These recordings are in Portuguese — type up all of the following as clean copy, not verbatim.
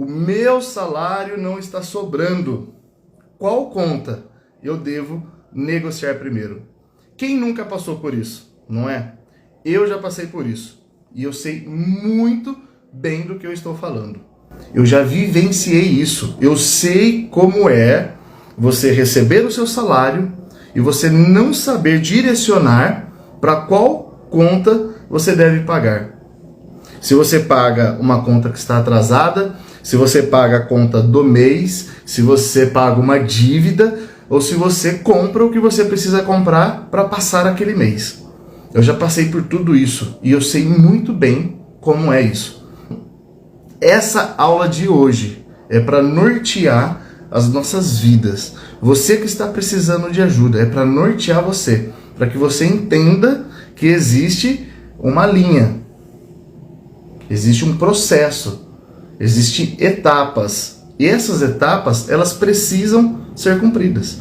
O meu salário não está sobrando. Qual conta eu devo negociar primeiro? Quem nunca passou por isso, não é? Eu já passei por isso. E eu sei muito bem do que eu estou falando. Eu já vivenciei isso. Eu sei como é você receber o seu salário e você não saber direcionar para qual conta você deve pagar. Se você paga uma conta que está atrasada, se você paga a conta do mês, se você paga uma dívida, ou se você compra o que você precisa comprar para passar aquele mês. Eu já passei por tudo isso e eu sei muito bem como é isso. Essa aula de hoje é para nortear as nossas vidas. Você que está precisando de ajuda, é para nortear você, para que você entenda que existe uma linha, existe um processo, existem etapas, e essas etapas, elas precisam ser cumpridas.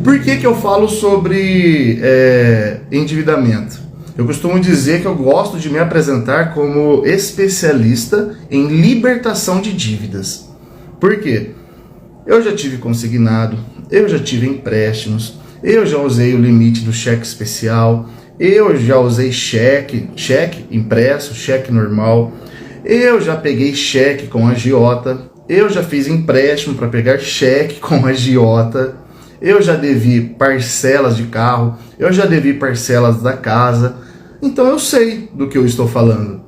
Por que eu falo sobre endividamento? Eu costumo dizer que eu gosto de me apresentar como especialista em libertação de dívidas. Por quê? Eu já tive consignado, eu já tive empréstimos, eu já usei o limite do cheque especial, eu já usei cheque impresso, cheque normal, eu já peguei cheque com agiota, eu já fiz empréstimo para pegar cheque com agiota, eu já devi parcelas de carro, eu já devi parcelas da casa. Então eu sei do que eu estou falando.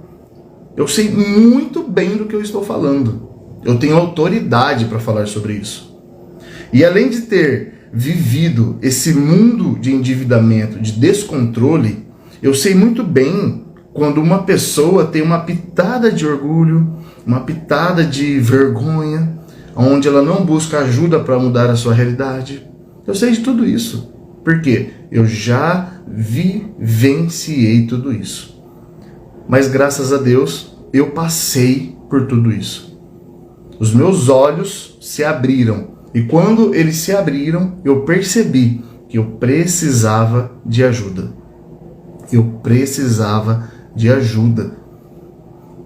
Eu sei muito bem do que eu estou falando. Eu tenho autoridade para falar sobre isso. E além de ter vivido esse mundo de endividamento, de descontrole, eu sei muito bem quando uma pessoa tem uma pitada de orgulho, uma pitada de vergonha, onde ela não busca ajuda para mudar a sua realidade. Eu sei de tudo isso. Por quê? Eu já vivenciei tudo isso. Mas graças a Deus, eu passei por tudo isso. Os meus olhos se abriram. E quando eles se abriram, eu percebi que eu precisava de ajuda. Eu precisava de ajuda.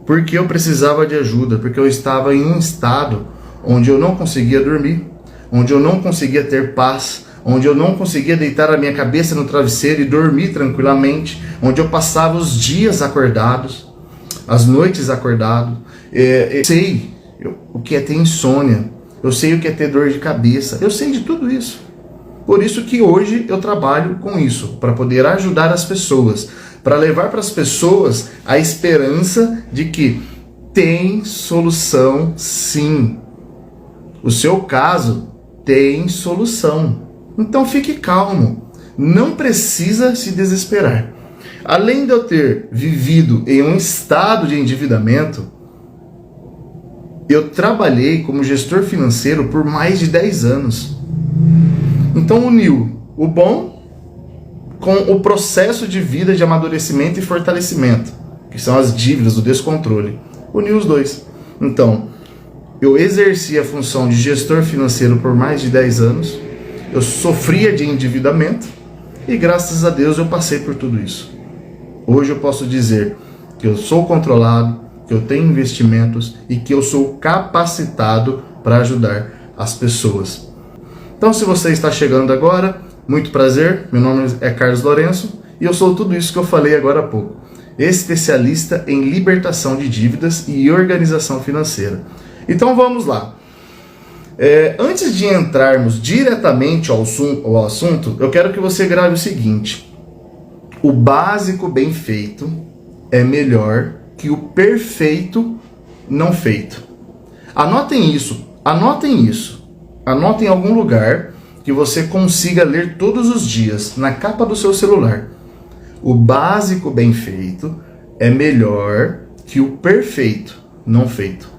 Por que eu precisava de ajuda? Porque eu estava em um estado onde eu não conseguia dormir, onde eu não conseguia ter paz, onde eu não conseguia deitar a minha cabeça no travesseiro e dormir tranquilamente, onde eu passava os dias acordados, as noites acordado. Eu sei o que é ter insônia, eu sei o que é ter dor de cabeça, eu sei de tudo isso. Por isso que hoje eu trabalho com isso, para poder ajudar as pessoas, para levar para as pessoas a esperança de que tem solução sim. O seu caso tem solução. Então fique calmo, não precisa se desesperar. Além de eu ter vivido em um estado de endividamento, eu trabalhei como gestor financeiro por mais de 10 anos. Então uniu o bom com o processo de vida de amadurecimento e fortalecimento, que são as dívidas, o descontrole. Uniu os dois. Então, eu exerci a função de gestor financeiro por mais de 10 anos, eu sofria de endividamento e graças a Deus eu passei por tudo isso. Hoje eu posso dizer que eu sou controlado, que eu tenho investimentos e que eu sou capacitado para ajudar as pessoas. Então, se você está chegando agora, muito prazer, meu nome é Carlos Lourenço e eu sou tudo isso que eu falei agora há pouco. Especialista em libertação de dívidas e organização financeira. Então vamos lá. Antes de entrarmos diretamente ao assunto, eu quero que você grave o seguinte: o básico bem feito é melhor que o perfeito não feito. Anotem isso, anotem em algum lugar que você consiga ler todos os dias, na capa do seu celular. O básico bem feito é melhor que o perfeito não feito.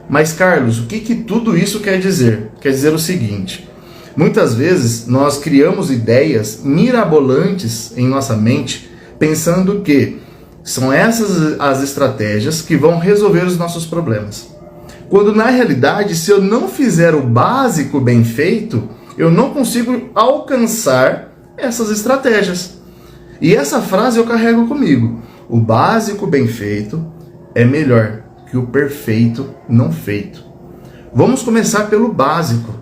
Mas Carlos, o que tudo isso quer dizer? Quer dizer o seguinte: muitas vezes nós criamos ideias mirabolantes em nossa mente, pensando que são essas as estratégias que vão resolver os nossos problemas. Quando na realidade, se eu não fizer o básico bem feito, eu não consigo alcançar essas estratégias. E essa frase eu carrego comigo: o básico bem feito é melhor que o perfeito não feito. Vamos começar pelo básico.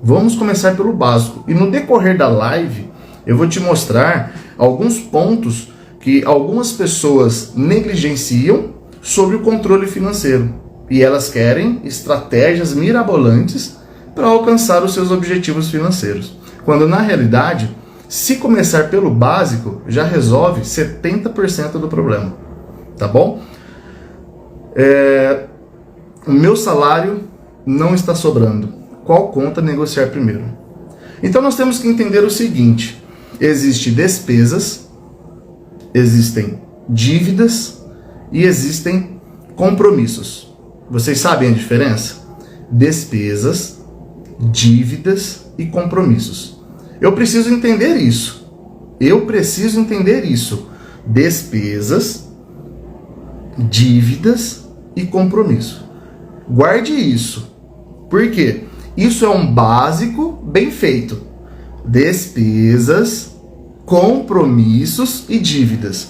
Vamos começar pelo básico. E no decorrer da live, eu vou te mostrar alguns pontos que algumas pessoas negligenciam sobre o controle financeiro. E elas querem estratégias mirabolantes para alcançar os seus objetivos financeiros. Quando na realidade, se começar pelo básico, já resolve 70% do problema. Tá bom? O meu salário não está sobrando. Qual conta negociar primeiro? Então nós temos que entender o seguinte: existem despesas, existem dívidas e existem compromissos. Vocês sabem a diferença? Despesas, dívidas e compromissos. Eu preciso entender isso. Despesas, dívidas e compromisso. Guarde isso. Por quê? Isso é um básico bem feito. Despesas, compromissos e dívidas.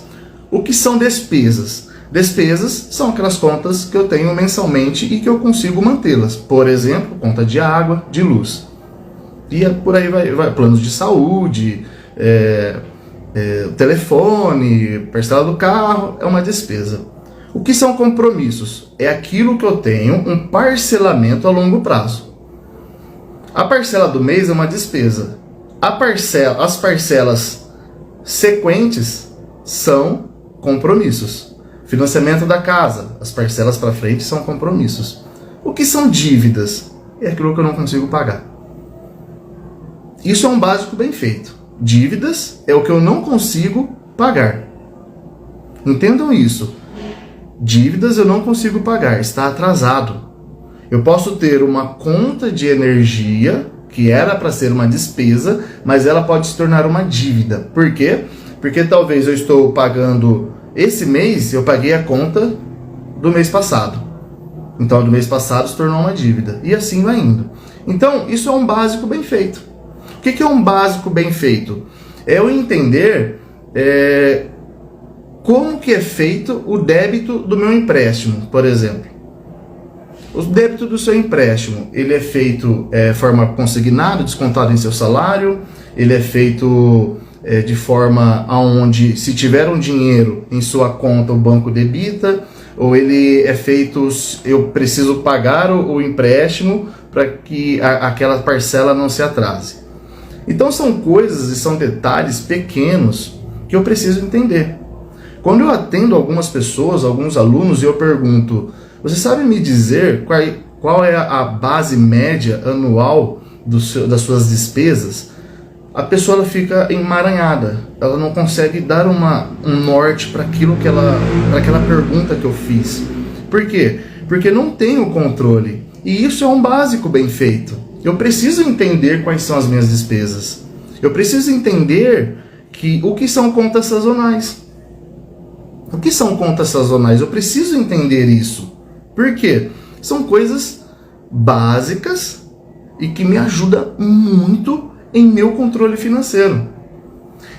O que são despesas? Despesas são aquelas contas que eu tenho mensalmente e que eu consigo mantê-las. Por exemplo, conta de água, de luz. E por aí vai planos de saúde, telefone, parcela do carro, é uma despesa. O que são compromissos? É aquilo que eu tenho um parcelamento a longo prazo. A parcela do mês é uma despesa. As parcelas sequentes são compromissos. Financiamento da casa, as parcelas para frente são compromissos. O que são dívidas? É aquilo que eu não consigo pagar. Isso é um básico bem feito. Dívidas é o que eu não consigo pagar. Entendam isso. Dívidas eu não consigo pagar, está atrasado. Eu posso ter uma conta de energia que era para ser uma despesa, mas ela pode se tornar uma dívida. Por quê? Porque talvez eu estou pagando esse mês, eu paguei a conta do mês passado. Então, do mês passado se tornou uma dívida. E assim vai indo. Então, isso é um básico bem feito. O que é um básico bem feito? É eu entender como que é feito o débito do meu empréstimo, por exemplo. O débito do seu empréstimo, ele é feito de forma consignada, descontado em seu salário, ele é feito de forma onde, se tiver um dinheiro em sua conta, o banco debita, ou ele é feito, eu preciso pagar o empréstimo para que aquela parcela não se atrase. Então são coisas e são detalhes pequenos que eu preciso entender. Quando eu atendo algumas pessoas, alguns alunos, e eu pergunto: você sabe me dizer qual é a base média anual das suas despesas? A pessoa ela fica emaranhada, ela não consegue dar um norte para aquela pergunta que eu fiz. Por quê? Porque não tem o controle. E isso é um básico bem feito. Eu preciso entender quais são as minhas despesas. Eu preciso entender o que são contas sazonais. O que são contas sazonais? Eu preciso entender isso. Por quê? São coisas básicas e que me ajudam muito em meu controle financeiro.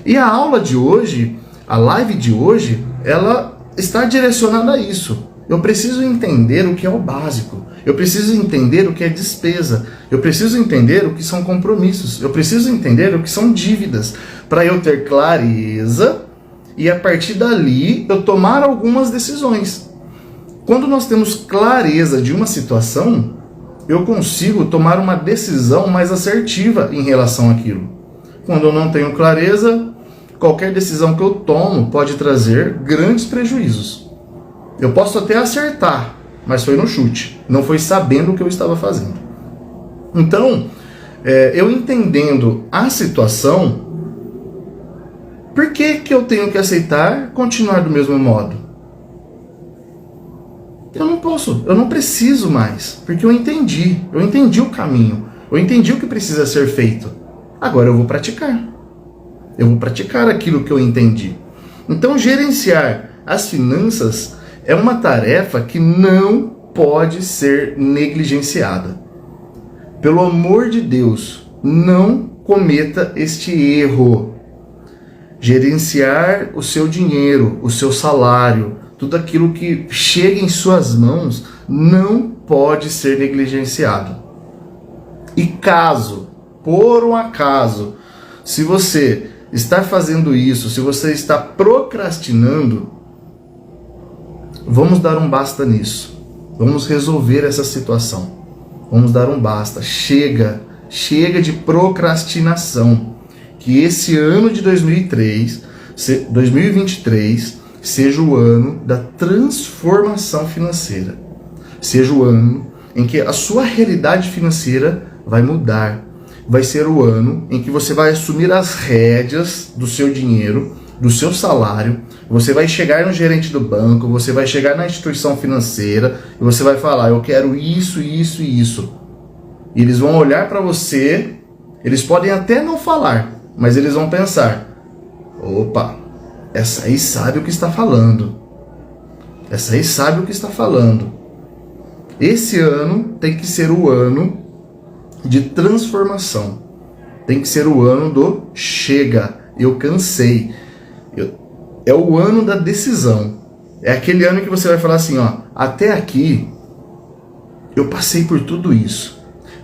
E a aula de hoje, a live de hoje, ela está direcionada a isso. Eu preciso entender o que é o básico. Eu preciso entender o que é despesa. Eu preciso entender o que são compromissos. Eu preciso entender o que são dívidas, para eu ter clareza e a partir dali eu tomar algumas decisões. Quando nós temos clareza de uma situação, eu consigo tomar uma decisão mais assertiva em relação àquilo. Quando eu não tenho clareza, qualquer decisão que eu tomo pode trazer grandes prejuízos. Eu posso até acertar, mas foi no chute, não foi sabendo o que eu estava fazendo. Então, eu entendendo a situação, por que eu tenho que aceitar continuar do mesmo modo? Eu não posso, eu não preciso mais, porque eu entendi o caminho, eu entendi o que precisa ser feito. Agora eu vou praticar aquilo que eu entendi. Então, gerenciar as finanças é uma tarefa que não pode ser negligenciada. Pelo amor de Deus, não cometa este erro. Gerenciar o seu dinheiro, o seu salário, tudo aquilo que chega em suas mãos não pode ser negligenciado. E caso, por um acaso, se você está fazendo isso, se você está procrastinando, vamos dar um basta nisso. Vamos resolver essa situação. Vamos dar um basta. Chega de procrastinação. Que esse ano de 2023 seja o ano da transformação financeira. Seja o ano em que a sua realidade financeira vai mudar. Vai ser o ano em que você vai assumir as rédeas do seu dinheiro, do seu salário. Você vai chegar no gerente do banco, você vai chegar na instituição financeira e você vai falar: eu quero isso, isso e isso. E eles vão olhar para você, eles podem até não falar, mas eles vão pensar: opa, essa aí sabe o que está falando. Essa aí sabe o que está falando. Esse ano tem que ser o ano de transformação. Tem que ser o ano do chega, eu cansei. É o ano da decisão. É aquele ano que você vai falar assim, ó, até aqui eu passei por tudo isso,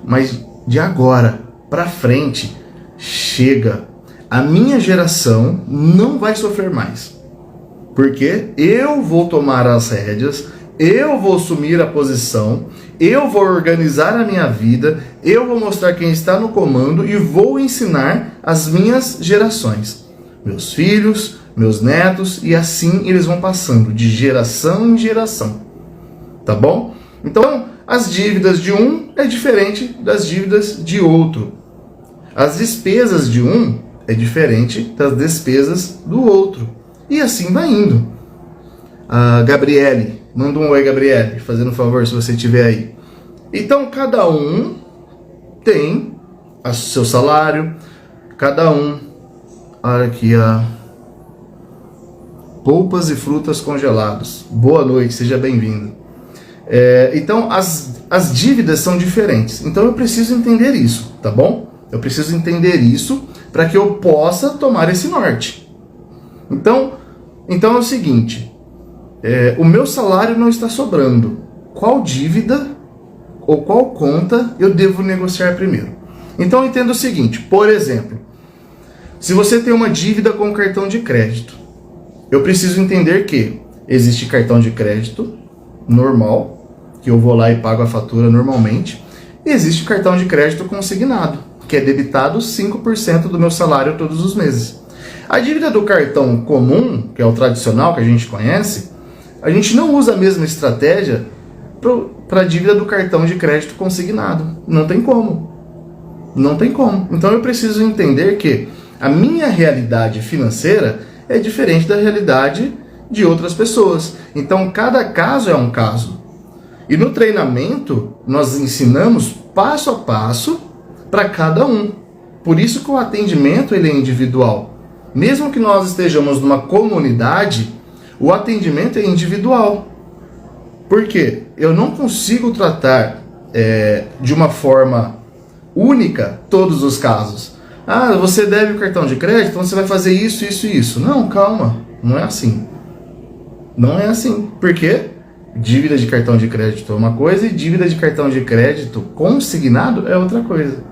mas de agora pra frente chega. A minha geração não vai sofrer mais, porque eu vou tomar as rédeas, eu vou assumir a posição, eu vou organizar a minha vida, eu vou mostrar quem está no comando e vou ensinar as minhas gerações, meus filhos, meus netos, e assim eles vão passando de geração em geração, tá bom? Então, as dívidas de um é diferente das dívidas de outro. As despesas de um é diferente das despesas do outro. E assim vai indo. A Gabriele, manda um oi, Gabriele, fazendo um favor se você estiver aí. Então, cada um tem o seu salário, cada um, olha aqui, polpas e frutas congelados. Boa noite, seja bem-vindo. Então, as dívidas são diferentes. Então, eu preciso entender isso, tá bom? Eu preciso entender isso para que eu possa tomar esse norte. Então é o seguinte, o meu salário não está sobrando. Qual dívida ou qual conta eu devo negociar primeiro? Então eu entendo o seguinte, por exemplo, se você tem uma dívida com cartão de crédito, eu preciso entender que existe cartão de crédito normal, que eu vou lá e pago a fatura normalmente, e existe cartão de crédito consignado, que é debitado 5% do meu salário todos os meses. A dívida do cartão comum, que é o tradicional que a gente conhece, a gente não usa a mesma estratégia para a dívida do cartão de crédito consignado. Não tem como. Não tem como. Então eu preciso entender que a minha realidade financeira é diferente da realidade de outras pessoas. Então cada caso é um caso. E no treinamento nós ensinamos passo a passo para cada um. Por isso que o atendimento ele é individual. Mesmo que nós estejamos numa comunidade, o atendimento é individual. Por quê? Eu não consigo tratar de uma forma única todos os casos. Ah, você deve o cartão de crédito, então você vai fazer isso, isso e isso. Não, calma. Não é assim. Não é assim. Por quê? Dívida de cartão de crédito é uma coisa e dívida de cartão de crédito consignado é outra coisa.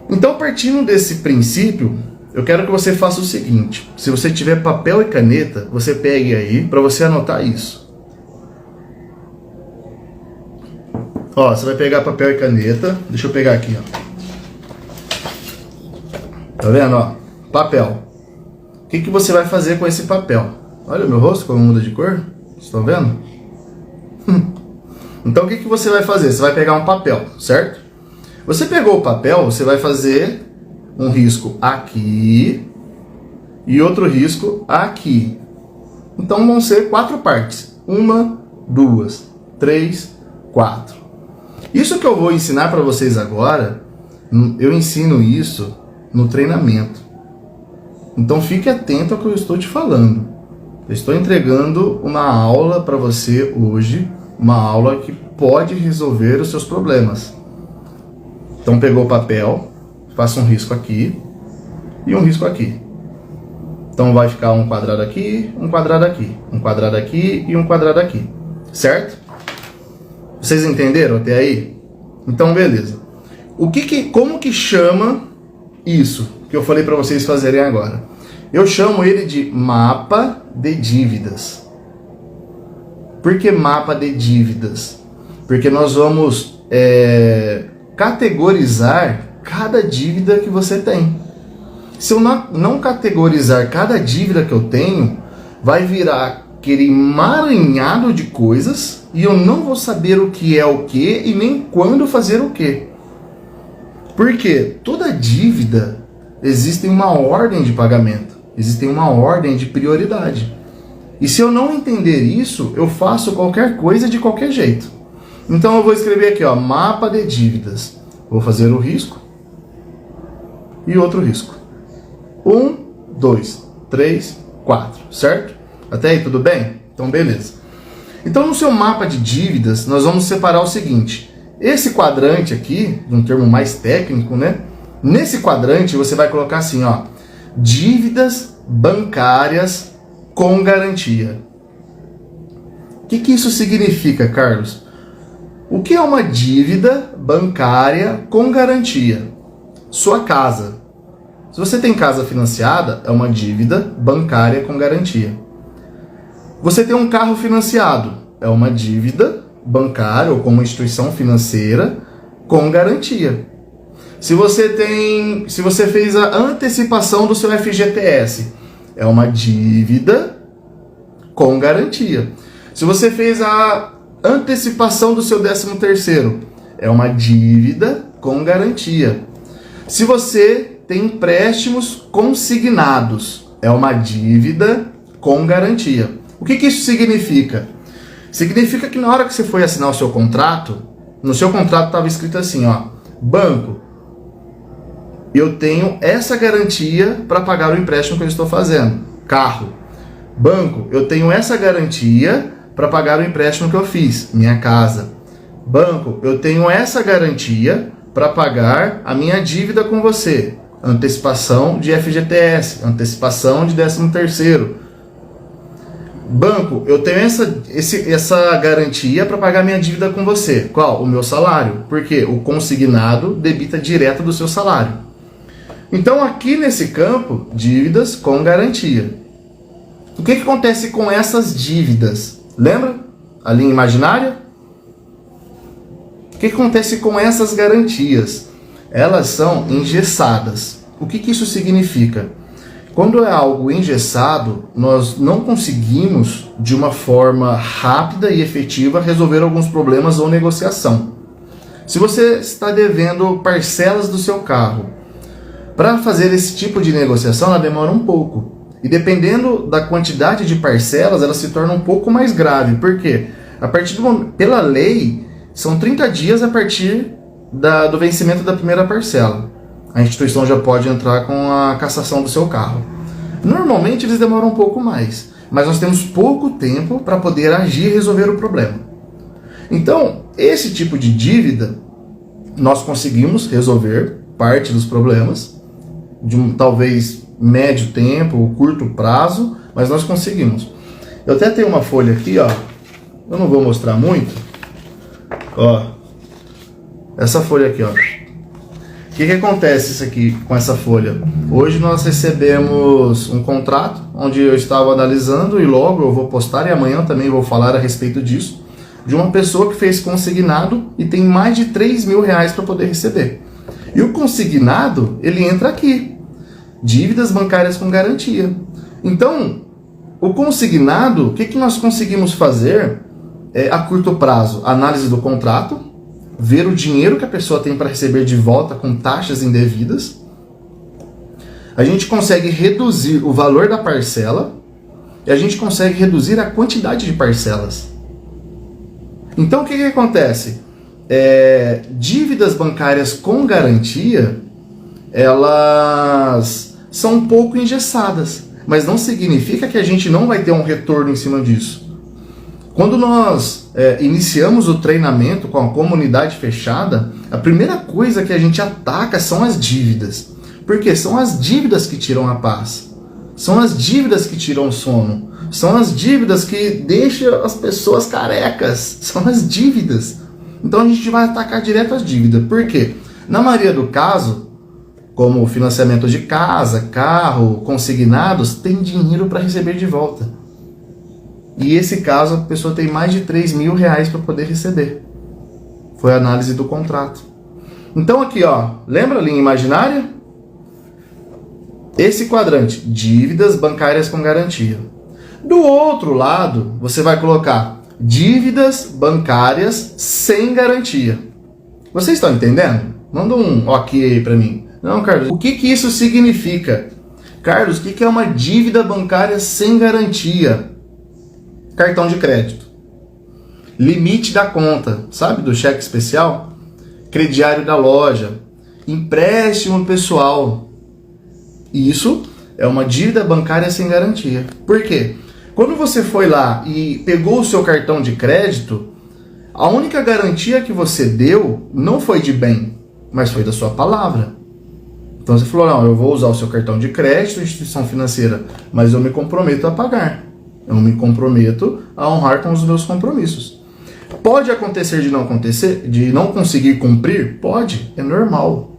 Então, partindo desse princípio, eu quero que você faça o seguinte. Se você tiver papel e caneta, você pegue aí para você anotar isso. Ó, você vai pegar papel e caneta. Deixa eu pegar aqui, ó. Tá vendo, ó? Papel. O que você vai fazer com esse papel? Olha o meu rosto como muda de cor. Vocês estão vendo? Então o que você vai fazer? Você vai pegar um papel, certo? Você pegou o papel, você vai fazer um risco aqui e outro risco aqui. Então vão ser 4 partes. 1, 2, 3, 4. Isso que eu vou ensinar para vocês agora, eu ensino isso no treinamento. Então fique atento ao que eu estou te falando. Eu estou entregando uma aula para você hoje, uma aula que pode resolver os seus problemas. Então pegou o papel, faça um risco aqui e um risco aqui. Então vai ficar um quadrado aqui, um quadrado aqui, um quadrado aqui e um quadrado aqui, certo? Vocês entenderam até aí? Então beleza. Como que chama isso que eu falei para vocês fazerem agora? Eu chamo ele de mapa de dívidas. Por que mapa de dívidas? Porque nós vamos categorizar cada dívida que você tem. Se eu não categorizar cada dívida que eu tenho, vai virar aquele emaranhado de coisas e eu não vou saber o que é o que e nem quando fazer o que. Porque toda dívida existe uma ordem de pagamento, existe uma ordem de prioridade. E se eu não entender isso, eu faço qualquer coisa de qualquer jeito. Então eu vou escrever aqui, ó, mapa de dívidas. Vou fazer o risco e outro risco. 1, 2, 3, 4, certo? Até aí tudo bem? Então beleza. Então no seu mapa de dívidas, nós vamos separar o seguinte. Esse quadrante aqui, um termo mais técnico, né? Nesse quadrante você vai colocar assim, ó, dívidas bancárias com garantia. O que isso significa, Carlos? O que é uma dívida bancária com garantia? Sua casa. Se você tem casa financiada, é uma dívida bancária com garantia. Você tem um carro financiado, é uma dívida bancária ou com uma instituição financeira com garantia. Se você fez a antecipação do seu FGTS, é uma dívida com garantia. Se você fez a antecipação do seu 13º, é uma dívida com garantia. Se você tem empréstimos consignados, é uma dívida com garantia. O que isso significa? Significa que na hora que você foi assinar o seu contrato, no seu contrato estava escrito assim, ó, banco, eu tenho essa garantia para pagar o empréstimo que eu estou fazendo. Carro, banco, eu tenho essa garantia para pagar o empréstimo que eu fiz. Minha casa, banco, eu tenho essa garantia para pagar a minha dívida com você. Antecipação de FGTS, antecipação de 13º. Banco, eu tenho essa garantia para pagar minha dívida com você. Qual? O meu salário. Porque o consignado debita direto do seu salário. Então aqui nesse campo, dívidas com garantia. O que acontece com essas dívidas? Lembra? A linha imaginária? O que acontece com essas garantias? Elas são engessadas. O que isso significa? Quando é algo engessado, nós não conseguimos, de uma forma rápida e efetiva, resolver alguns problemas ou negociação. Se você está devendo parcelas do seu carro, para fazer esse tipo de negociação, ela demora um pouco. E dependendo da quantidade de parcelas, ela se torna um pouco mais grave. Por quê? Pela lei, são 30 dias a partir do vencimento da primeira parcela. A instituição já pode entrar com a cassação do seu carro. Normalmente eles demoram um pouco mais, mas nós temos pouco tempo para poder agir e resolver o problema. Então, esse tipo de dívida, nós conseguimos resolver parte dos problemas, de talvez médio tempo ou curto prazo, mas nós conseguimos. Eu até tenho uma folha aqui, ó. Eu não vou mostrar muito. Ó, essa folha aqui, ó. O que acontece isso aqui com essa folha? Hoje nós recebemos um contrato onde eu estava analisando e logo eu vou postar e amanhã também vou falar a respeito disso, de uma pessoa que fez consignado e tem mais de 3 mil reais para poder receber. E o consignado, ele entra aqui, dívidas bancárias com garantia. Então, o consignado, o que nós conseguimos fazer a curto prazo? Análise do contrato, ver o dinheiro que a pessoa tem para receber de volta com taxas indevidas. A gente consegue reduzir o valor da parcela e a gente consegue reduzir a quantidade de parcelas. Então o que acontece? Dívidas bancárias com garantia, elas são um pouco engessadas, mas não significa que a gente não vai ter um retorno em cima disso. Quando nós iniciamos o treinamento com a comunidade fechada, a primeira coisa que a gente ataca são as dívidas. Porque são as dívidas que tiram a paz. São as dívidas que tiram o sono. São as dívidas que deixam as pessoas carecas. São as dívidas. Então a gente vai atacar direto as dívidas. Por quê? Na maioria do caso, como financiamento de casa, carro, consignados, tem dinheiro para receber de volta. E esse caso, a pessoa tem mais de 3 mil reais para poder receber. Foi a análise do contrato. Então aqui, ó, lembra a linha imaginária? Esse quadrante, dívidas bancárias com garantia. Do outro lado, você vai colocar dívidas bancárias sem garantia. Vocês estão entendendo? Manda um ok aí para mim. Não, Carlos, o que isso significa? Carlos, o que é uma dívida bancária sem garantia? Cartão de crédito. Limite da conta, sabe, do cheque especial? Crediário da loja. Empréstimo pessoal. Isso é uma dívida bancária sem garantia. Por quê? Quando você foi lá e pegou o seu cartão de crédito, a única garantia que você deu não foi de bem, mas foi da sua palavra. Então você falou, não, eu vou usar o seu cartão de crédito, instituição financeira, mas eu me comprometo a pagar. Eu me comprometo a honrar com os meus compromissos. Pode acontecer, de não conseguir cumprir? Pode, é normal.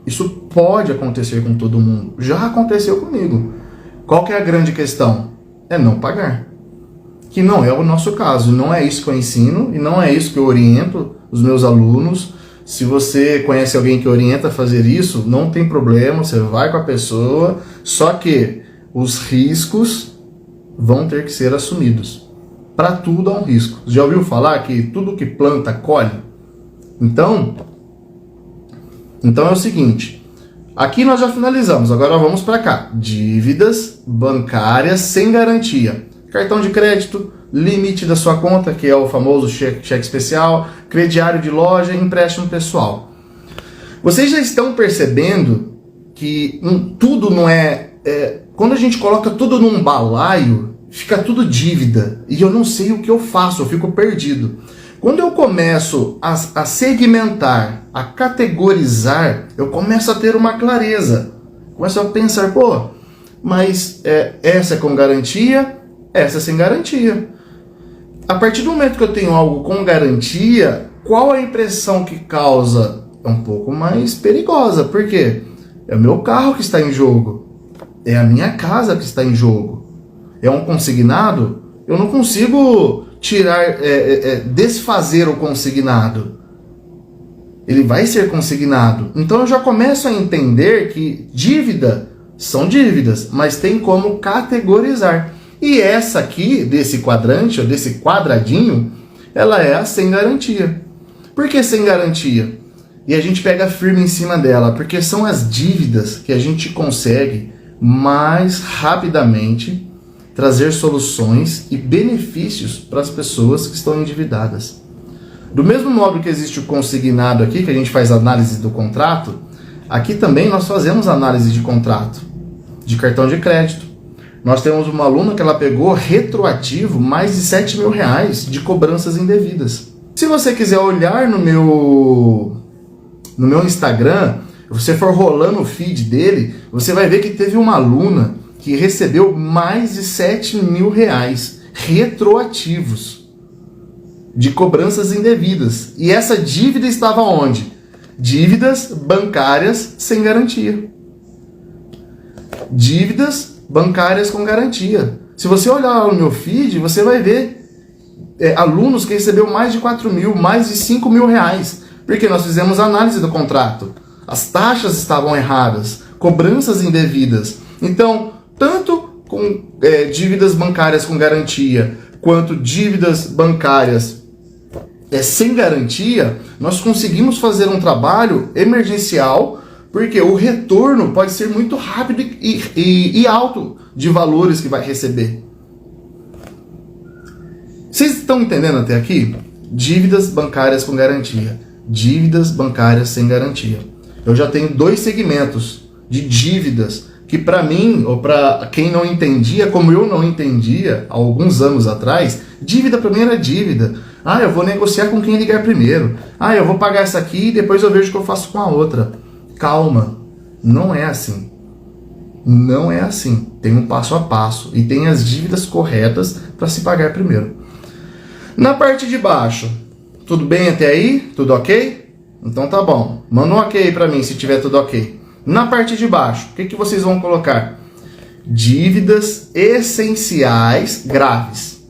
Isso pode acontecer com todo mundo. Já aconteceu comigo. Qual que é a grande questão? É não pagar. Que não é o nosso caso. Não é isso que eu ensino e não é isso que eu oriento os meus alunos. Se você conhece alguém que orienta a fazer isso, não tem problema, você vai com a pessoa. Só que os riscos vão ter que ser assumidos. Para tudo há um risco. Já ouviu falar que tudo que planta, colhe? Então é o seguinte, aqui nós já finalizamos, agora vamos para cá. Dívidas bancárias sem garantia. Cartão de crédito, limite da sua conta, que é o famoso cheque especial, crediário de loja, empréstimo pessoal. Vocês já estão percebendo que tudo não quando a gente coloca tudo num balaio, fica tudo dívida. E eu não sei o que eu faço, eu fico perdido. Quando eu começo a segmentar, a categorizar, eu começo a ter uma clareza. Começo a pensar, mas essa é com garantia, essa é sem garantia. A partir do momento que eu tenho algo com garantia, qual a impressão que causa? É um pouco mais perigosa. Por quê? É o meu carro que está em jogo. É a minha casa que está em jogo. É um consignado? Eu não consigo desfazer o consignado. Ele vai ser consignado. Então eu já começo a entender que dívida são dívidas, mas tem como categorizar. E essa aqui, desse quadrante, ou desse quadradinho, ela é a sem garantia. Por que sem garantia? E a gente pega firme em cima dela, porque são as dívidas que a gente consegue mais rapidamente trazer soluções e benefícios para as pessoas que estão endividadas. Do mesmo modo que existe o consignado aqui, que a gente faz análise do contrato, aqui também nós fazemos análise de contrato, de cartão de crédito. Nós temos uma aluna que ela pegou retroativo mais de 7 mil reais de cobranças indevidas. Se você quiser olhar no meu Instagram, se você for rolando o feed dele, você vai ver que teve uma aluna que recebeu mais de 7 mil reais retroativos de cobranças indevidas. E essa dívida estava onde? Dívidas bancárias sem garantia. Dívidas bancárias com garantia. Se você olhar no meu feed, você vai ver alunos que recebeu mais de 4 mil, mais de 5 mil reais. Porque nós fizemos análise do contrato. As taxas estavam erradas, cobranças indevidas. Então, tanto com dívidas bancárias com garantia, quanto dívidas bancárias sem garantia, nós conseguimos fazer um trabalho emergencial, porque o retorno pode ser muito rápido e alto de valores que vai receber. Vocês estão entendendo até aqui? Dívidas bancárias com garantia, dívidas bancárias sem garantia. Eu já tenho 2 segmentos de dívidas que para mim, ou para quem não entendia, como eu não entendia há alguns anos atrás, dívida para mim era dívida. Eu vou negociar com quem ligar primeiro. Eu vou pagar essa aqui e depois eu vejo o que eu faço com a outra. Calma, não é assim. Não é assim. Tem um passo a passo e tem as dívidas corretas para se pagar primeiro. Na parte de baixo, tudo bem até aí? Tudo ok? Então tá bom. Manda um ok para mim se tiver tudo ok. Na parte de baixo, o que vocês vão colocar? Dívidas essenciais graves.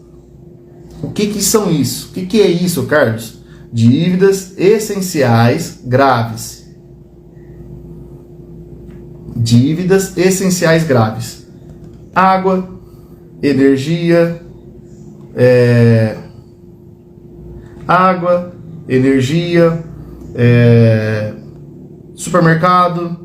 O que são isso? O que é isso, Carlos? Dívidas essenciais graves. Dívidas essenciais graves. Água, energia, supermercado.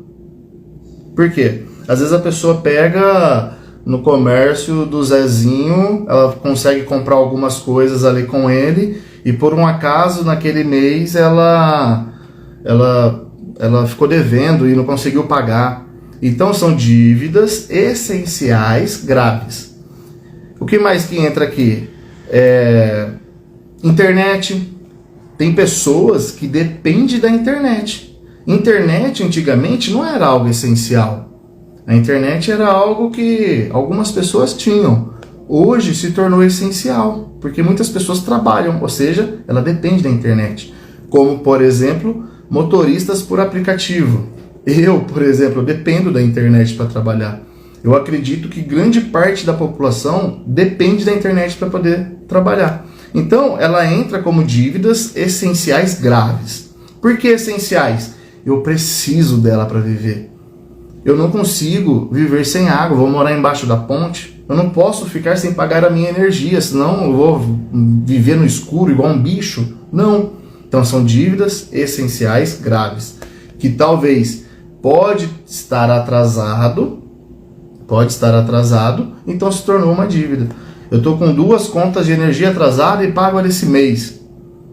Por quê? Às vezes a pessoa pega no comércio do Zezinho, ela consegue comprar algumas coisas ali com ele e por um acaso naquele mês ela ficou devendo e não conseguiu pagar. Então são dívidas essenciais graves. O que mais que entra aqui? Internet. Tem pessoas que dependem da internet. Internet antigamente não era algo essencial. A internet era algo que algumas pessoas tinham. Hoje se tornou essencial, porque muitas pessoas trabalham, ou seja, ela depende da internet. Como, por exemplo, motoristas por aplicativo. Eu, por exemplo, dependo da internet para trabalhar. Eu acredito que grande parte da população depende da internet para poder trabalhar. Então, ela entra como dívidas essenciais graves. Por que essenciais? Eu preciso dela para viver. Eu não consigo viver sem água, vou morar embaixo da ponte. Eu não posso ficar sem pagar a minha energia, senão eu vou viver no escuro igual um bicho. Não. Então são dívidas essenciais graves, que talvez pode estar atrasado, então se tornou uma dívida. Eu estou com 2 contas de energia atrasada e pago ela esse mês.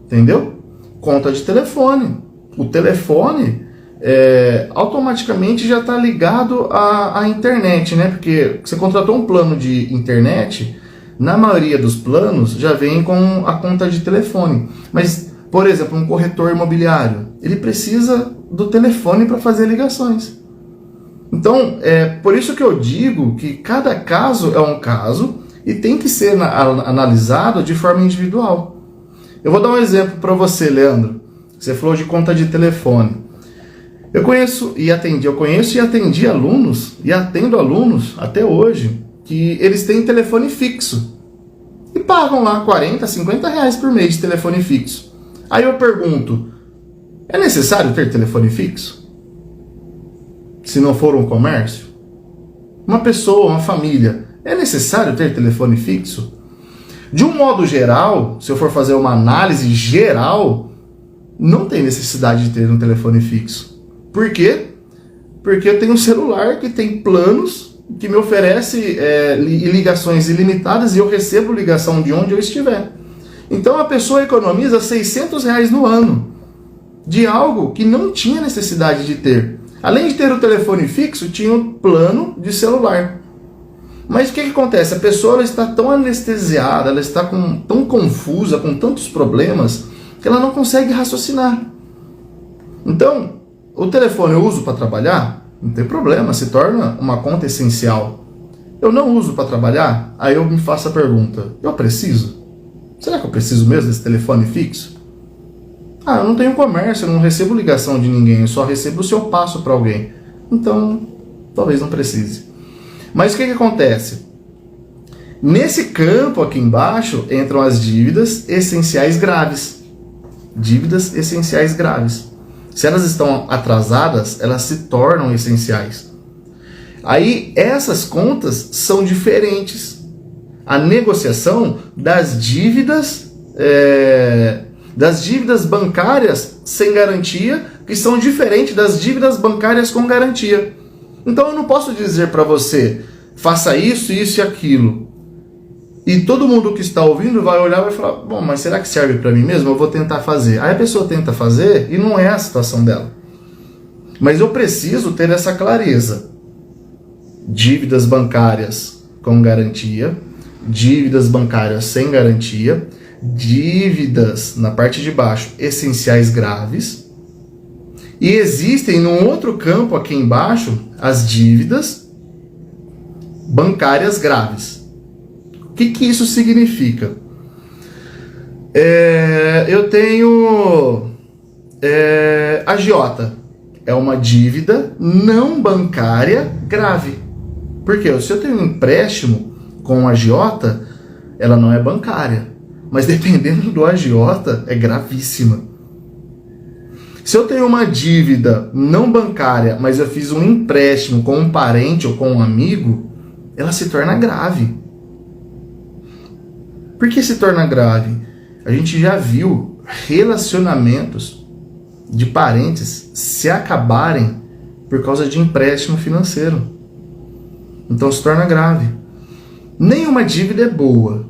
Entendeu? Conta de telefone. O telefone automaticamente já está ligado à internet, né? Porque você contratou um plano de internet, na maioria dos planos já vem com a conta de telefone. Mas, por exemplo, um corretor imobiliário, ele precisa do telefone para fazer ligações. Então, por isso que eu digo que cada caso é um caso e tem que ser analisado de forma individual. Eu vou dar um exemplo para você, Leandro. Você falou de conta de telefone. Eu conheço e atendi alunos, e atendo alunos até hoje, que eles têm telefone fixo. E pagam lá 40, 50 reais por mês de telefone fixo. Aí eu pergunto, é necessário ter telefone fixo? Se não for um comércio? Uma pessoa, uma família, é necessário ter telefone fixo? De um modo geral, se eu for fazer uma análise geral, não tem necessidade de ter um telefone fixo. Por quê? Porque eu tenho um celular que tem planos que me oferece ligações ilimitadas e eu recebo ligação de onde eu estiver. Então a pessoa economiza 600 reais no ano de algo que não tinha necessidade de ter. Além de ter o telefone fixo, tinha um plano de celular. Mas o que acontece? A pessoa ela está tão anestesiada, ela está tão confusa, com tantos problemas, que ela não consegue raciocinar. Então, o telefone eu uso para trabalhar? Não tem problema, se torna uma conta essencial. Eu não uso para trabalhar? Aí eu me faço a pergunta, eu preciso? Será que eu preciso mesmo desse telefone fixo? Eu não tenho comércio, eu não recebo ligação de ninguém, eu só recebo se eu passo para alguém. Então, talvez não precise. Mas o que acontece? Nesse campo aqui embaixo entram as dívidas essenciais graves. Dívidas essenciais graves. Se elas estão atrasadas, elas se tornam essenciais. Aí essas contas são diferentes. A negociação das dívidas bancárias sem garantia, que são diferentes das dívidas bancárias com garantia. Então eu não posso dizer para você, faça isso, isso e aquilo. E todo mundo que está ouvindo vai olhar e vai falar, bom, mas será que serve para mim mesmo? Eu vou tentar fazer. Aí a pessoa tenta fazer e não é a situação dela. Mas eu preciso ter essa clareza. Dívidas bancárias com garantia, dívidas bancárias sem garantia, dívidas na parte de baixo essenciais graves. E existem num outro campo aqui embaixo as dívidas bancárias graves. O que isso significa? Eu tenho agiota. É uma dívida não bancária grave. Por quê? Se eu tenho um empréstimo com agiota, ela não é bancária. Mas dependendo do agiota, é gravíssima. Se eu tenho uma dívida não bancária, mas eu fiz um empréstimo com um parente ou com um amigo, ela se torna grave. Por que se torna grave? A gente já viu relacionamentos de parentes se acabarem por causa de empréstimo financeiro. Então se torna grave. Nenhuma dívida é boa,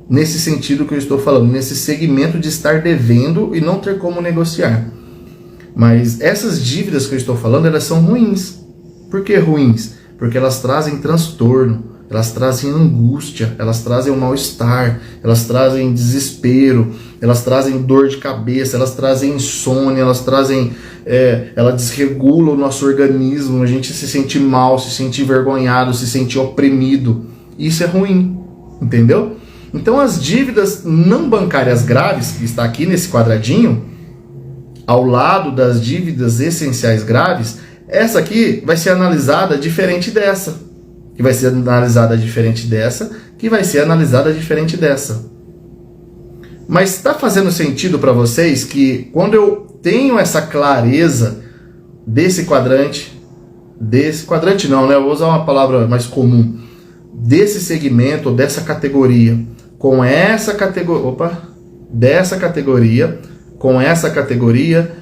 nesse sentido que eu estou falando, nesse segmento de estar devendo e não ter como negociar. Mas essas dívidas que eu estou falando, elas são ruins. Por que ruins? Porque elas trazem transtorno, elas trazem angústia, elas trazem um mal-estar, elas trazem desespero, elas trazem dor de cabeça, elas trazem insônia, elas trazem, ela desregula o nosso organismo, a gente se sente mal, se sente envergonhado, se sente oprimido. Isso é ruim, entendeu? Então as dívidas não bancárias graves, que está aqui nesse quadradinho, ao lado das dívidas essenciais graves, essa aqui vai ser analisada diferente dessa, que vai ser analisada diferente dessa, que vai ser analisada diferente dessa. Mas está fazendo sentido para vocês que quando eu tenho essa clareza desse quadrante não, né? Eu vou usar uma palavra mais comum, desse segmento, dessa categoria, com essa categoria, dessa categoria, com essa categoria,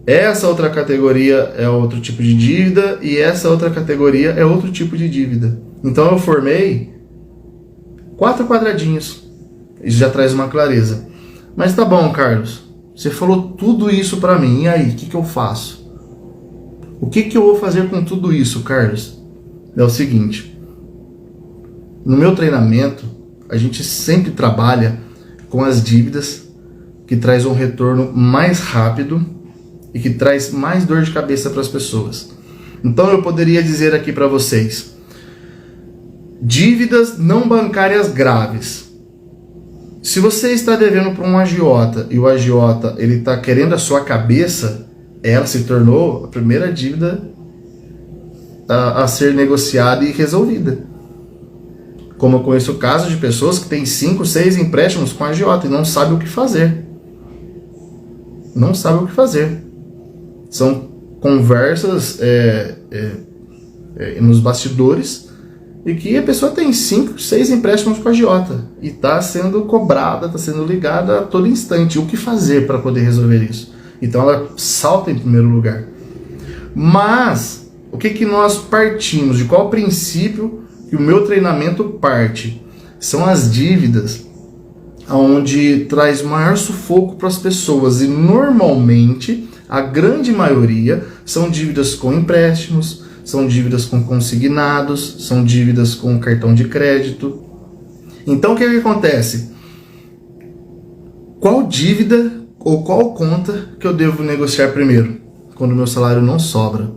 essa outra categoria é outro tipo de dívida e essa outra categoria é outro tipo de dívida. Então eu formei 4 quadradinhos. Isso já traz uma clareza. Mas tá bom, Carlos, você falou tudo isso para mim, e aí, o que eu faço? O que eu vou fazer com tudo isso, Carlos? É o seguinte, no meu treinamento, a gente sempre trabalha com as dívidas que traz um retorno mais rápido e que traz mais dor de cabeça para as pessoas. Então eu poderia dizer aqui para vocês, dívidas não bancárias graves. Se você está devendo para um agiota e o agiota ele está querendo a sua cabeça, ela se tornou a primeira dívida a ser negociada e resolvida. Como eu conheço casos de pessoas que têm 5, 6 empréstimos com agiota e não sabem o que fazer. Não sabem o que fazer. São conversas nos bastidores e que a pessoa tem 5, 6 empréstimos com agiota e está sendo cobrada, está sendo ligada a todo instante. O que fazer para poder resolver isso? Então ela salta em primeiro lugar. Mas o que nós partimos? De qual princípio que o meu treinamento parte? São as dívidas onde traz maior sufoco para as pessoas, e normalmente a grande maioria são dívidas com empréstimos, são dívidas com consignados, são dívidas com cartão de crédito. Então o que acontece? Qual dívida ou qual conta que eu devo negociar primeiro, quando o meu salário não sobra?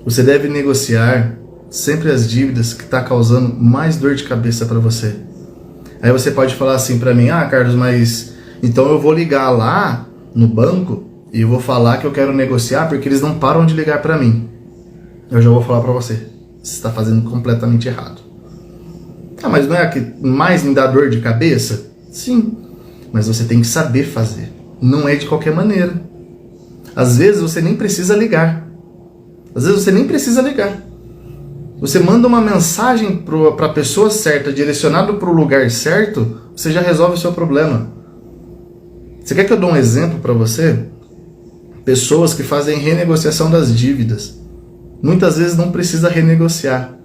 Você deve negociar sempre as dívidas que está causando mais dor de cabeça para você. Aí você pode falar assim para mim, Carlos, mas então eu vou ligar lá no banco e eu vou falar que eu quero negociar porque eles não param de ligar para mim. Eu já vou falar para você, você está fazendo completamente errado. Mas não é que mais me dá dor de cabeça? Sim, mas você tem que saber fazer. Não é de qualquer maneira. Às vezes você nem precisa ligar. Você manda uma mensagem para a pessoa certa, direcionado para o lugar certo, você já resolve o seu problema. Você quer que eu dê um exemplo para você? Pessoas que fazem renegociação das dívidas. Muitas vezes não precisa renegociar.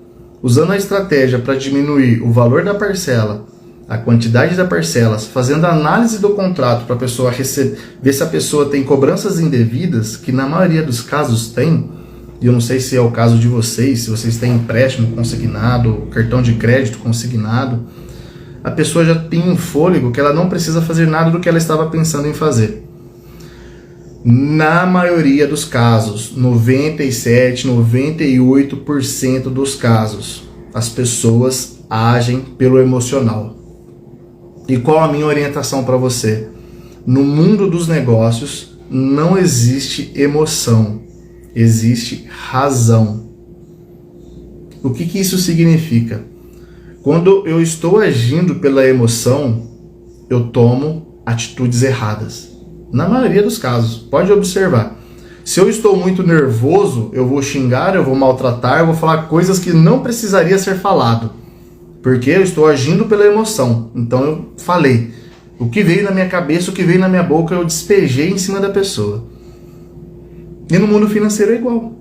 Usando a estratégia para diminuir o valor da parcela, a quantidade da parcela, fazendo a análise do contrato para a pessoa ver se a pessoa tem cobranças indevidas, que na maioria dos casos tem. E eu não sei se é o caso de vocês, se vocês têm empréstimo consignado, cartão de crédito consignado, a pessoa já tem um fôlego que ela não precisa fazer nada do que ela estava pensando em fazer. Na maioria dos casos, 97, 98% dos casos, As pessoas agem pelo emocional. E qual a minha orientação para você? No mundo dos negócios não existe emoção, existe razão. O que isso significa? Quando eu estou agindo pela emoção, eu tomo atitudes erradas. Na maioria dos casos, pode observar. Se eu estou muito nervoso, eu vou xingar, eu vou maltratar, eu vou falar coisas que não precisaria ser falado. Porque eu estou agindo pela emoção. Então eu falei. O que veio na minha cabeça, o que veio na minha boca, eu despejei em cima da pessoa. E no mundo financeiro é igual.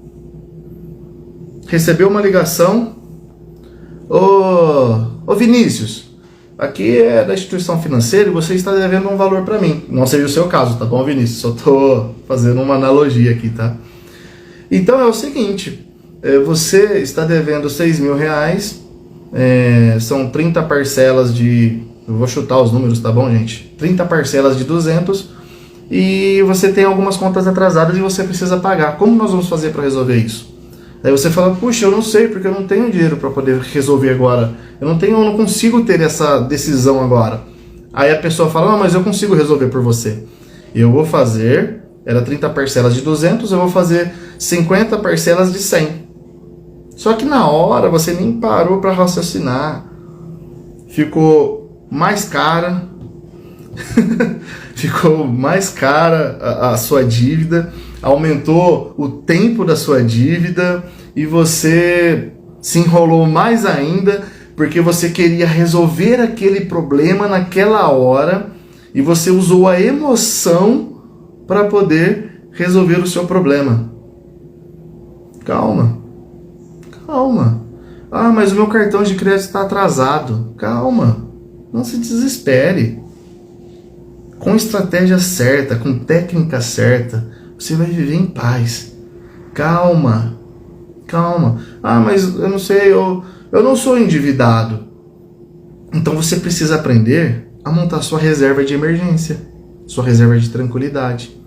Recebeu uma ligação. Ô Vinícius, aqui é da instituição financeira e você está devendo um valor para mim. Não seja o seu caso, tá bom, Vinícius? Só tô fazendo uma analogia aqui, tá? Então é o seguinte, você está devendo R$6.000, são 30 parcelas de... Eu vou chutar os números, tá bom, gente? 30 parcelas de 200 e você tem algumas contas atrasadas e você precisa pagar. Como nós vamos fazer para resolver isso? Aí você fala, puxa, eu não sei, porque eu não tenho dinheiro para poder resolver agora. Eu não consigo ter essa decisão agora. Aí a pessoa fala, não, mas eu consigo resolver por você. Eu vou fazer, era 30 parcelas de 200, eu vou fazer 50 parcelas de 100. Só que na hora você nem parou para raciocinar. Ficou mais cara. Ficou mais cara a sua dívida, aumentou o tempo da sua dívida e você se enrolou mais ainda porque você queria resolver aquele problema naquela hora e você usou a emoção para poder resolver o seu problema. Calma. Ah, mas o meu cartão de crédito está atrasado. Calma, não se desespere. Com estratégia certa, com técnica certa, você vai viver em paz. Calma. Ah, mas eu não sei, eu não sou endividado. Então você precisa aprender a montar sua reserva de emergência, sua reserva de tranquilidade.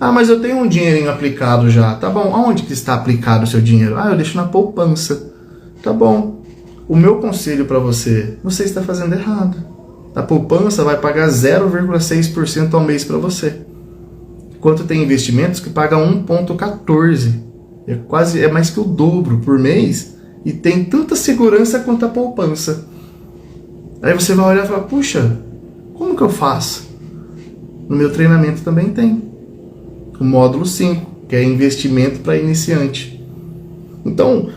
Ah, mas eu tenho um dinheirinho aplicado já. Tá bom, aonde que está aplicado o seu dinheiro? Ah, eu deixo na poupança. Tá bom. O meu conselho para você está fazendo errado. A poupança vai pagar 0,6% ao mês para você. Enquanto tem investimentos que pagam 1,14%. É mais que o dobro por mês e tem tanta segurança quanto a poupança. Aí você vai olhar e falar, puxa, como que eu faço? No meu treinamento também tem. O módulo 5, que é investimento para iniciante. Então,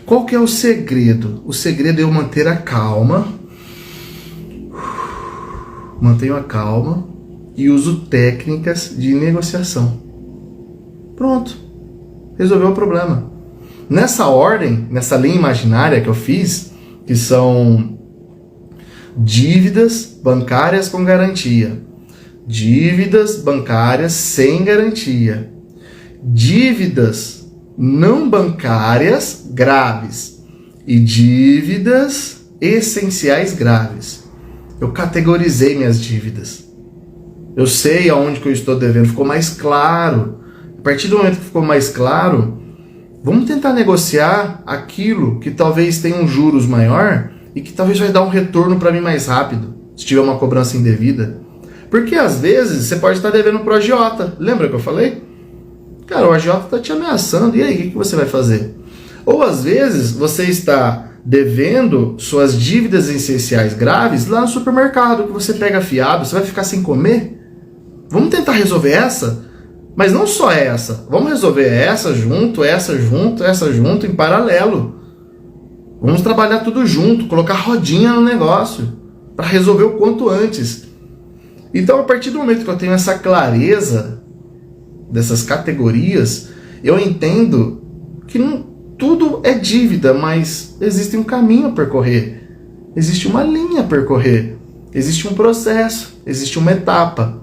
qual que é o segredo? O segredo é eu manter a calma. Mantenho a calma e uso técnicas de negociação. Pronto. Resolveu o problema. Nessa ordem, nessa linha imaginária que eu fiz, que são dívidas bancárias com garantia, dívidas bancárias sem garantia, dívidas não bancárias graves e dívidas essenciais graves. Eu categorizei minhas dívidas. Eu sei aonde que eu estou devendo. Ficou mais claro. A partir do momento que ficou mais claro, vamos tentar negociar aquilo que talvez tenha um juros maior e que talvez vai dar um retorno para mim mais rápido, se tiver uma cobrança indevida. Porque às vezes você pode estar devendo pro agiota. Lembra que eu falei? Cara, o agiota está te ameaçando. E aí, o que você vai fazer? Ou às vezes você está devendo suas dívidas essenciais graves lá no supermercado, que você pega fiado, você vai ficar sem comer? Vamos tentar resolver essa? Mas não só essa. Vamos resolver essa junto, em paralelo. Vamos trabalhar tudo junto, colocar rodinha no negócio, para resolver o quanto antes. Então, a partir do momento que eu tenho essa clareza dessas categorias, eu entendo que não tudo é dívida, mas existe um caminho a percorrer, existe uma linha a percorrer, existe um processo, existe uma etapa.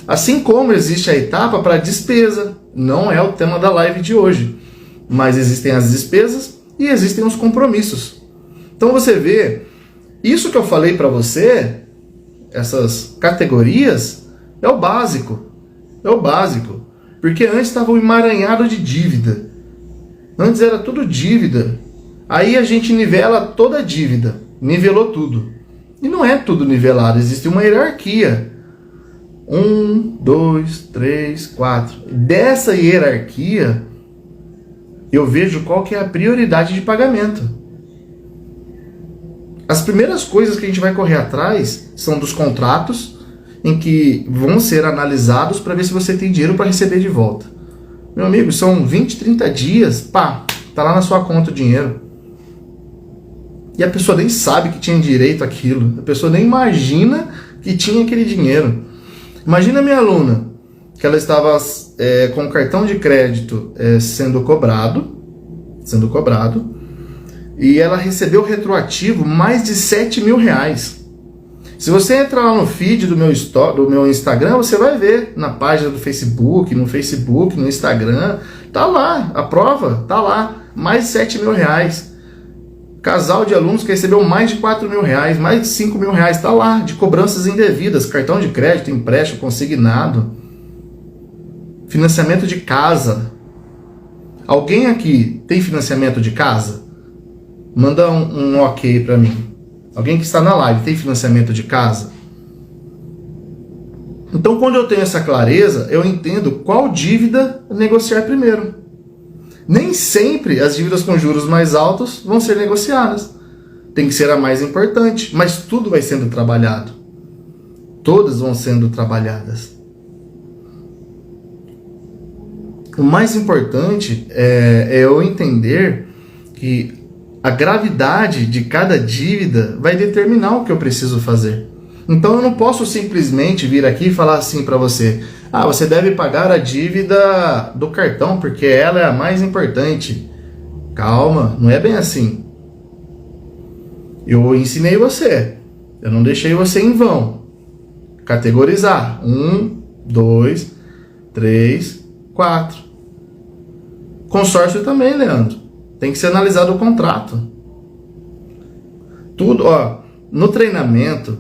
Assim como existe a etapa para a despesa, não é o tema da live de hoje, mas existem as despesas e existem os compromissos. Então você vê, isso que eu falei para você, essas categorias, é o básico, porque antes estava um emaranhado de dívida. Antes era tudo dívida. Aí a gente nivela toda a dívida, nivelou tudo. E não é tudo nivelado, existe uma hierarquia. 1, 2, 3, 4. Dessa hierarquia, eu vejo qual que é a prioridade de pagamento. As primeiras coisas que a gente vai correr atrás são dos contratos, em que vão ser analisados para ver se você tem dinheiro para receber de volta. Meu amigo, são 20, 30 dias, pá, tá lá na sua conta o dinheiro. E a pessoa nem sabe que tinha direito àquilo. A pessoa nem imagina que tinha aquele dinheiro. Imagina a minha aluna, que ela estava com o cartão de crédito sendo cobrado, e ela recebeu retroativo mais de 7 mil reais. Se você entrar lá no feed do meu Instagram, você vai ver na página do Facebook, no Instagram, tá lá, a prova tá lá, mais de 7 mil reais. Casal de alunos que recebeu mais de 4 mil reais, mais de 5 mil reais, tá lá, de cobranças indevidas, cartão de crédito, empréstimo, consignado, financiamento de casa. Alguém aqui tem financiamento de casa? Manda um ok pra mim. Alguém que está na live tem financiamento de casa? Então, quando eu tenho essa clareza, eu entendo qual dívida negociar primeiro. Nem sempre as dívidas com juros mais altos vão ser negociadas. Tem que ser a mais importante, mas tudo vai sendo trabalhado. Todas vão sendo trabalhadas. O mais importante é eu entender que a gravidade de cada dívida vai determinar o que eu preciso fazer. Então eu não posso simplesmente vir aqui e falar assim para você: ah, você deve pagar a dívida do cartão porque ela é a mais importante. Calma, não é bem assim. Eu ensinei você, eu não deixei você em vão. Categorizar: 1, 2, 3, 4. Consórcio também, Leandro. Tem que ser analisado o contrato. Tudo, ó, no treinamento,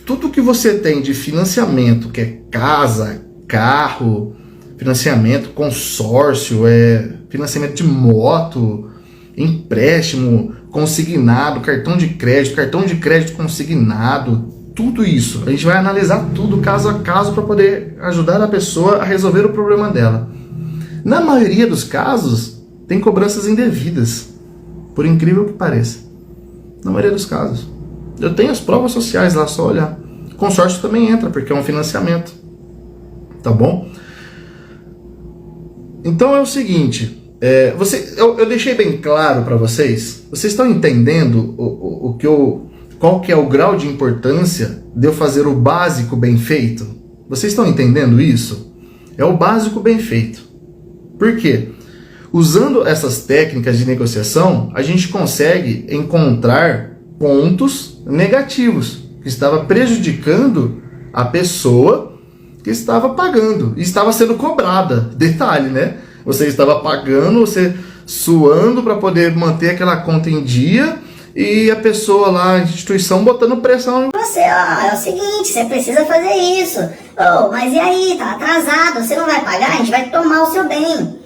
tudo que você tem de financiamento, que é casa, carro, financiamento, consórcio, financiamento de moto, empréstimo, consignado, cartão de crédito consignado, tudo isso. A gente vai analisar tudo caso a caso para poder ajudar a pessoa a resolver o problema dela. Na maioria dos casos, tem cobranças indevidas, por incrível que pareça. Na maioria dos casos. Eu tenho as provas sociais lá, só olhar. Consórcio também entra, porque é um financiamento. Tá bom? Então é o seguinte, eu deixei bem claro para vocês. Vocês estão entendendo qual que é o grau de importância de eu fazer o básico bem feito? Vocês estão entendendo isso? É o básico bem feito. Por quê? Usando essas técnicas de negociação, a gente consegue encontrar pontos negativos que estava prejudicando a pessoa que estava pagando e estava sendo cobrada. Detalhe, né? Você estava pagando, você suando para poder manter aquela conta em dia e a pessoa lá, a instituição, botando pressão. Você, ó, é o seguinte, você precisa fazer isso. Oh, mas e aí? Tá atrasado, você não vai pagar? A gente vai tomar o seu bem.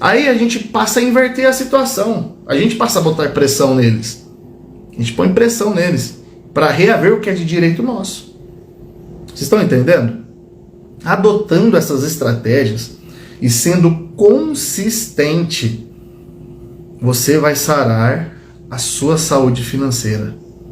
Aí a gente passa a inverter a situação. A gente passa a botar pressão neles. A gente põe pressão neles para reaver o que é de direito nosso. Vocês estão entendendo? Adotando essas estratégias e sendo consistente, você vai sarar a sua saúde financeira.